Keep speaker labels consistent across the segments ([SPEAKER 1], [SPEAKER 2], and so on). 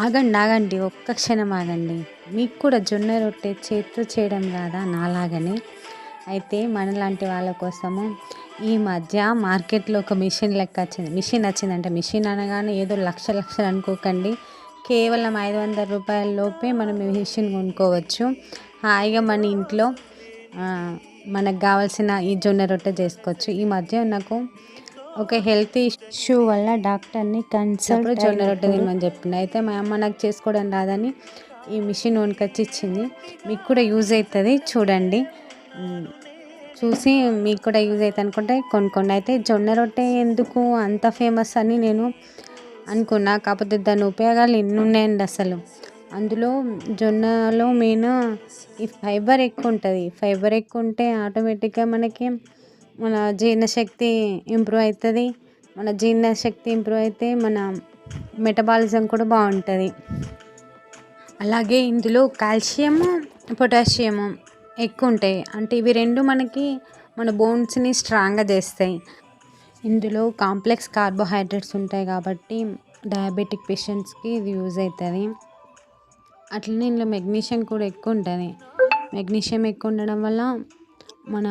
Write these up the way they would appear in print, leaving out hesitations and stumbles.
[SPEAKER 1] ఆగండి ఆగండి, ఒక్క క్షణం ఆగండి. మీకు కూడా జొన్న రొట్టె చేత్తో చేయడం రాదా నాలాగనే? అయితే మనలాంటి వాళ్ళ కోసము ఈ మధ్య మార్కెట్లో ఒక మిషన్ లెక్క వచ్చింది. మిషన్ వచ్చిందంటే మిషన్ అనగానే ఏదో లక్షలు అనుకోకండి. కేవలం 500 రూపాయల లోపే మనం ఈ మిషన్ కొనుక్కోవచ్చు. హాయిగా మన ఇంట్లో మనకు కావాల్సిన ఈ జొన్న రొట్టె చేసుకోవచ్చు. ఈ మధ్య నాకు ఒక హెల్త్ ఇష్యూ వల్ల డాక్టర్ని కన్సల్ట్ జొన్న రొట్టె తినమని చెప్పింది. అయితే మా అమ్మ నాకు చేసుకోవడం రాదని ఈ మిషన్ కొనుకొచ్చి ఇచ్చింది. మీకు కూడా యూజ్ అవుతుంది, చూడండి. చూసి మీకు కూడా యూజ్ అవుతుంది అనుకుంటే కొనుక్కోండి. అయితే జొన్న రొట్టె ఎందుకు అంత ఫేమస్ అని నేను అనుకున్నా, కాకపోతే దాని ఉపయోగాలు ఎన్ని ఉన్నాయండి అసలు. అందులో జొన్నలో మెయిన్ ఈ ఫైబర్ ఎక్కువ ఉంటుంది. ఫైబర్ ఎక్కువ ఉంటే ఆటోమేటిక్గా మనకి మన జీర్ణశక్తి ఇంప్రూవ్ అవుతుంది. మన జీర్ణశక్తి ఇంప్రూవ్ అయితే మన మెటబాలిజం కూడా బాగుంటుంది. అలాగే ఇందులో కాల్షియము, పొటాషియము ఎక్కువ ఉంటాయి. అంటే ఇవి రెండు మనకి మన బోన్స్ని స్ట్రాంగ్గా చేస్తాయి. ఇందులో కాంప్లెక్స్ కార్బోహైడ్రేట్స్ ఉంటాయి కాబట్టి డయాబెటిక్ పేషెంట్స్కి ఇది యూజ్ అవుతుంది. అట్లనే ఇందులో మెగ్నీషియం కూడా ఎక్కువ ఉంటుంది. మెగ్నీషియం ఎక్కువ ఉండడం వల్ల మన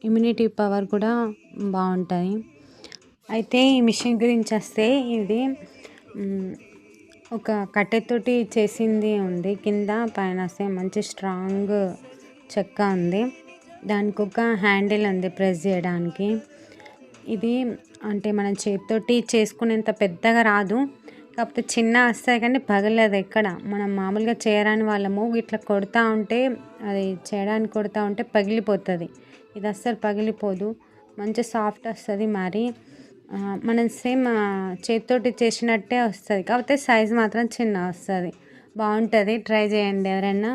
[SPEAKER 1] ఇమ్యూనిటీ పవర్ కూడా బాగుంటుంది. అయితే ఈ మిషన్ గురించి వస్తే ఇది ఒక కట్టెతోటి చేసింది ఉంది. కింద పైన మంచి స్ట్రాంగ్ చెక్క ఉంది. దానికి ఒక హ్యాండిల్ ఉంది ప్రెస్ చేయడానికి. ఇది అంటే మనం చేతితోటి చేసుకునేంత పెద్దగా రాదు, కాకపోతే చిన్న వస్తాయి కానీ పగలదు ఎక్కడ. మనం మామూలుగా చేయరాని వాళ్ళము ఇట్లా కొడతా ఉంటే, అది చేయడానికి కొడతా ఉంటే పగిలిపోతుంది. ఇది అస్సలు పగిలిపోదు, మంచి సాఫ్ట్ వస్తుంది. మరి మనం సేమ్ చేతితోటి చేసినట్టే వస్తుంది, కాకపోతే సైజ్ మాత్రం చిన్న వస్తుంది. బాగుంటుంది, ట్రై చేయండి ఎవరైనా.